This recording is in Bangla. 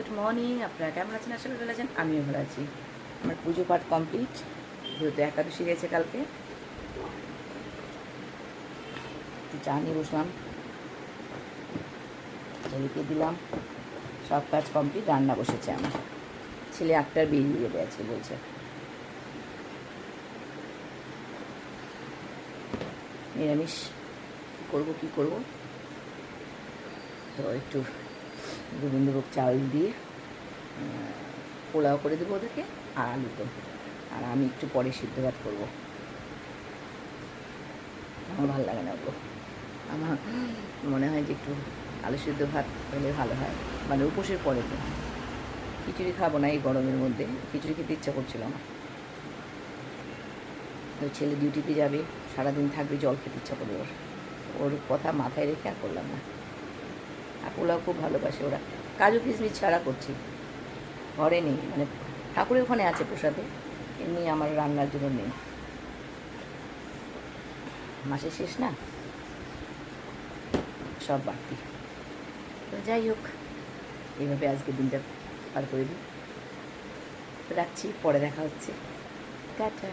Good morning. আপনারা কেমন আছেন? আশা করি ভালো আছেন। আমিও ভালো আছি। আমার পুজো পাঠ কমপ্লিট, যেহেতু একাদশী গেছে কালকে। চা নিয়ে বসলাম, ছেলেকে দিলাম, সব কাজ কমপ্লিট। রান্না বসেছে আমার ছেলে 8টার বেরিয়ে যাবে আজকে বলছে। নিরামিষ করবো, কী করবো, তো একটু গোবিন্দভোগ চাল দিয়ে পোলাও করে দেবো ওদেরকে, আর আলু তো। আর আমি একটু পরে সিদ্ধ ভাত করবো। আমার ভালো লাগে না ওগুলো। আমার মনে হয় যে একটু আলু সিদ্ধ ভাত হলে ভালো হয়, মানে উপোসের পরে। তো খিচুড়ি খাবো না এই গরমের মধ্যে, খিচুড়ি খেতে ইচ্ছা করছিল না। ওই ছেলে ডিউটিতে যাবে, সারাদিন থাকবে, জল খেতে ইচ্ছা করবে ওর। ওর কথা মাথায় রেখে আর করলাম না। আর পোলাও খুব ভালোবাসে ওরা। কাজু কিশমিশ ছাড়া করছি, ঘরে নেই, মানে ঠাকুরের ওখানে আছে প্রসাদে, এমনি আমার রান্নার জন্য নেই। মাসের শেষ না, সব বাড়তি। তো যাই হোক, এইভাবে আজকে দিনটা পার করে দিই। রাখছি, পরে দেখা হচ্ছে। টাটা।